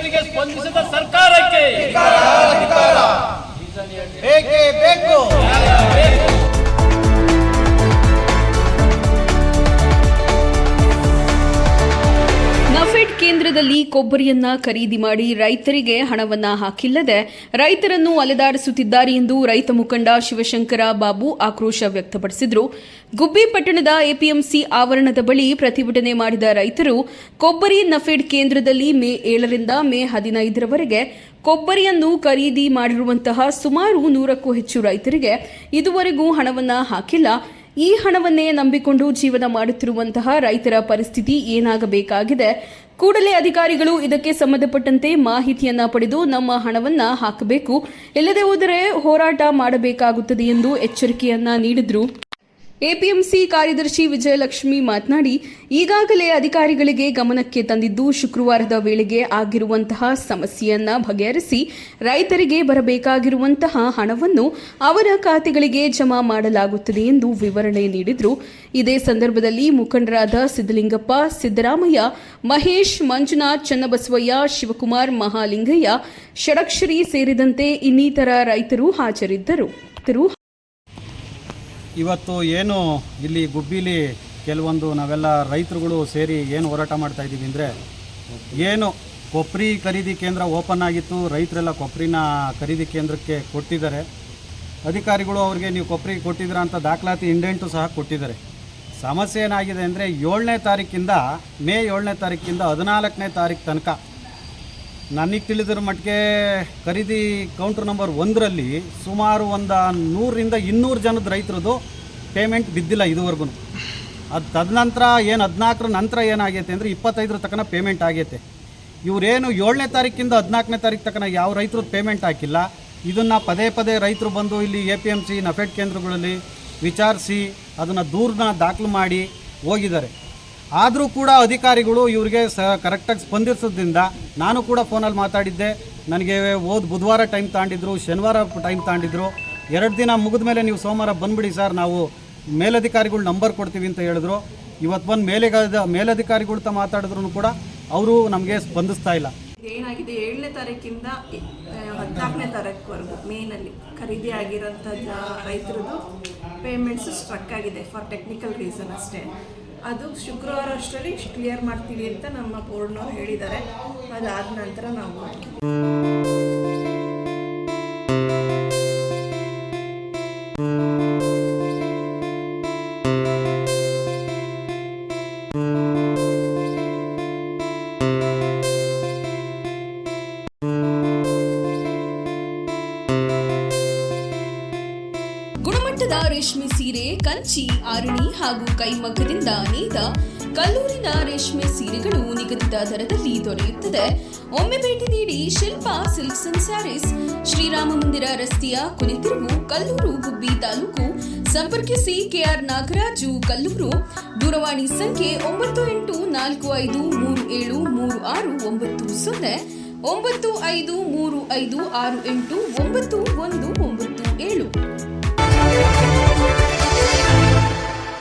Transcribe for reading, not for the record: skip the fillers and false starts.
ರೈತರಿಗೆ ಸ್ಪಂದಿಸಿದ ಸರ್ಕಾರಕ್ಕೆ ಬೇಕೇ ಬೇಕು. ನಫೆಡ್ ಕೇಂದ್ರದಲ್ಲಿ ಕೊಬ್ಬರಿಯನ್ನ ಖರೀದಿ ಮಾಡಿ ರೈತರಿಗೆ ಹಣವನ್ನ ಹಾಕಿಲ್ಲದೆ ರೈತರನ್ನು ಅಲೆದಾಡಿಸುತ್ತಿದ್ದಾರೆ ಎಂದು ರೈತ ಮುಖಂಡ ಶಿವಶಂಕರ ಬಾಬು ಆಕ್ರೋಶ ವ್ಯಕ್ತಪಡಿಸಿದರು. ಗುಬ್ಬಿ ಪಟ್ಟಣದ ಎಪಿಎಂಸಿ ಆವರಣದ ಬಳಿ ಪ್ರತಿಭಟನೆ ಮಾಡಿದ ರೈತರು ಕೊಬ್ಬರಿ ನಫೆಡ್ ಕೇಂದ್ರದಲ್ಲಿ ಮೇ 7ರಿಂದ ಮೇ 15ರವರೆಗೆ ಕೊಬ್ಬರಿಯನ್ನು ಖರೀದಿ ಮಾಡಿರುವಂತಹ ಸುಮಾರು 100ಕ್ಕೂ ಹೆಚ್ಚು ರೈತರಿಗೆ ಇದುವರೆಗೂ ಹಣವನ್ನ ಹಾಕಿಲ್ಲ. ಈ ಹಣವನ್ನೇ ನಂಬಿಕೊಂಡು ಜೀವನ ಮಾಡುತ್ತಿರುವಂತಹ ರೈತರ ಪರಿಸ್ಥಿತಿ ಏನಾಗಬೇಕಾಗಿದೆ? ಕೂಡಲೇ ಅಧಿಕಾರಿಗಳು ಇದಕ್ಕೆ ಸಂಬಂಧಪಟ್ಟಂತೆ ಮಾಹಿತಿಯನ್ನ ಪಡೆದು ನಮ್ಮ ಹಣವನ್ನ ಹಾಕಬೇಕು, ಇಲ್ಲದೆ ಹೋದರೆ ಹೋರಾಟ ಮಾಡಬೇಕಾಗುತ್ತದೆ ಎಂದು ಎಚ್ಚರಿಕೆಯನ್ನ ನೀಡಿದರು. ಎಪಿಎಂಸಿ ಕಾರ್ಯದರ್ಶಿ ವಿಜಯಲಕ್ಷ್ಮಿ ಮಾತನಾಡಿ, ಈಗಾಗಲೇ ಅಧಿಕಾರಿಗಳಿಗೆ ಗಮನಕ್ಕೆ ತಂದಿದ್ದು ಶುಕ್ರವಾರದ ವೇಳೆಗೆ ಆಗಿರುವಂತಹ ಸಮಸ್ಯೆಯನ್ನ ಬಗೆಹರಿಸಿ ರೈತರಿಗೆ ಬರಬೇಕಾಗಿರುವಂತಹ ಹಣವನ್ನು ಅವರ ಖಾತೆಗಳಿಗೆ ಜಮಾ ಮಾಡಲಾಗುತ್ತದೆ ಎಂದು ವಿವರಣೆ ನೀಡಿದರು. ಇದೇ ಸಂದರ್ಭದಲ್ಲಿ ಮುಖಂಡರಾದ ಸಿದ್ದಲಿಂಗಪ್ಪ, ಸಿದ್ದರಾಮಯ್ಯ, ಮಹೇಶ್, ಮಂಜುನಾಥ್, ಚನ್ನಬಸವಯ್ಯ, ಶಿವಕುಮಾರ್, ಮಹಾಲಿಂಗಯ್ಯ, ಷಡಕ್ಷರಿ ಸೇರಿದಂತೆ ಇನ್ನಿತರ ರೈತರು ಹಾಜರಿದ್ದರು. ಇವತ್ತು ಏನು ಇಲ್ಲಿ ಗುಬ್ಬಿಲಿ ಕೆಲವೊಂದು ನಾವೆಲ್ಲ ರೈತರುಗಳು ಸೇರಿ ಏನು ಹೋರಾಟ ಮಾಡ್ತಾ ಇದ್ದೀವಿ ಅಂದರೆ, ಏನು ಕೊಬ್ಬರಿ ಖರೀದಿ ಕೇಂದ್ರ ಓಪನ್ ಆಗಿತ್ತು, ರೈತರೆಲ್ಲ ಕೊಬ್ಬರಿನ ಖರೀದಿ ಕೇಂದ್ರಕ್ಕೆ ಕೊಟ್ಟಿದ್ದಾರೆ. ಅಧಿಕಾರಿಗಳು ಅವ್ರಿಗೆ ನೀವು ಕೊಬ್ಬರಿ ಕೊಟ್ಟಿದ್ದೀರಾ ಅಂತ ದಾಖಲಾತಿ ಇಂಡೆಂಟು ಸಹ ಕೊಟ್ಟಿದ್ದಾರೆ. ಸಮಸ್ಯೆ ಏನಾಗಿದೆ ಅಂದರೆ, 7ನೇ ತಾರೀಕಿಂದ ಮೇ 7ನೇ ತಾರೀಕಿಂದ 14ನೇ ತಾರೀಕು ತನಕ ನನಗೆ ತಿಳಿದಿರೋ ಮಟ್ಟಿಗೆ ಖರೀದಿ ಕೌಂಟ್ರ್ ನಂಬರ್ 1ರಲ್ಲಿ ಸುಮಾರು ಒಂದು 100ರಿಂದ 200 ಜನದ ರೈತರದ್ದು ಪೇಮೆಂಟ್ ಬಿದ್ದಿಲ್ಲ ಇದುವರೆಗೂ. ಅದು ತದನಂತರ ಏನು 14ರ ನಂತರ ಏನಾಗೈತೆ ಅಂದರೆ 25ರ ತನಕ ಪೇಮೆಂಟ್ ಆಗೈತೆ. ಇವರೇನು 7ನೇ ತಾರೀಕಿಂದ 14ನೇ ತಾರೀಕು ತನಕ ಯಾವ ರೈತರು ಪೇಮೆಂಟ್ ಹಾಕಿಲ್ಲ, ಇದನ್ನು ಪದೇ ಪದೇ ರೈತರು ಬಂದು ಇಲ್ಲಿ ಎಪಿಎಂಸಿ ನಫೆಡ್ ಕೇಂದ್ರಗಳಲ್ಲಿ ವಿಚಾರಿಸಿ ಅದನ್ನು ದೂರನ್ನ ದಾಖಲು ಮಾಡಿ ಹೋಗಿದ್ದಾರೆ. ಆದರೂ ಕೂಡ ಅಧಿಕಾರಿಗಳು ಇವರಿಗೆ ಕರೆಕ್ಟಾಗಿ ಸ್ಪಂದಿಸೋದ್ರಿಂದ ನಾನು ಕೂಡ ಫೋನಲ್ಲಿ ಮಾತಾಡಿದ್ದೆ. ನನಗೆ ಬುಧವಾರ ಟೈಮ್ ತಗೊಂಡಿದ್ರು, ಶನಿವಾರ ಟೈಮ್ ತಗೊಂಡಿದ್ರು. 2 ದಿನ ಮುಗಿದ ಮೇಲೆ ನೀವು ಸೋಮವಾರ ಬಂದುಬಿಡಿ ಸರ್, ನಾವು ಮೇಲಧಿಕಾರಿಗಳು ನಂಬರ್ ಕೊಡ್ತೀವಿ ಅಂತ ಹೇಳಿದ್ರು. ಇವತ್ತು ಬಂದು ಮೇಲಧಿಕಾರಿಗಳು ತ ಮಾತಾಡಿದ್ರು ಕೂಡ ಅವರು ನಮಗೆ ಸ್ಪಂದಿಸ್ತಾ ಇಲ್ಲ. ಏನಾಗಿದೆ, 7ನೇ ತಾರೀಕಿಂದ 14ನೇ ತಾರೀಕುವರೆಗೂ ಮೇನಲ್ಲಿ ಖರೀದಿ ಆಗಿರೋಂಥ ರೈತರದ್ದು ಪೇಮೆಂಟ್ಸ್ ಸ್ಟ್ರಕ್ ಆಗಿದೆ ಫಾರ್ ಟೆಕ್ನಿಕಲ್ ರೀಸನ್ ಅಷ್ಟೇ. ಅದು ಶುಕ್ರವಾರ ಅಷ್ಟರಲ್ಲಿ ಕ್ಲಿಯರ್ ಮಾಡ್ತೀವಿ ಅಂತ ನಮ್ಮ ಬೋರ್ಡ್ನವ್ರು ಹೇಳಿದ್ದಾರೆ. ಅದಾದ ನಂತರ ನಾವು ಗುಣಮಟ್ಟದ ರೇಷ್ಮೆ ಸೀರೆ, ಕಂಚಿ, ಆರಣಿ ಹಾಗೂ ಕೈಮಗ್ಗದಿಂದ ನೇಯ್ದ ಕಲ್ಲೂರಿನ ರೇಷ್ಮೆ ಸೀರೆಗಳು ನಿಗದಿತ ದರದಲ್ಲಿ ದೊರೆಯುತ್ತದೆ. ಒಮ್ಮೆ ಭೇಟಿ ನೀಡಿ. ಶಿಲ್ಪಾ ಸಿಲ್ಕ್ಸ್ ಅಂಡ್ ಸ್ಯಾರೀಸ್, ಶ್ರೀರಾಮ ಮಂದಿರ ರಸ್ತೆಯ ಕೊನೆತಿರುವು, ಕಲ್ಲೂರು, ಗುಬ್ಬಿ ತಾಲೂಕು. ಸಂಪರ್ಕಿಸಿ ಕೆಆರ್ ನಾಗರಾಜು, ಕಲ್ಲೂರು. ದೂರವಾಣಿ ಸಂಖ್ಯೆ 9845373690, 9535568919.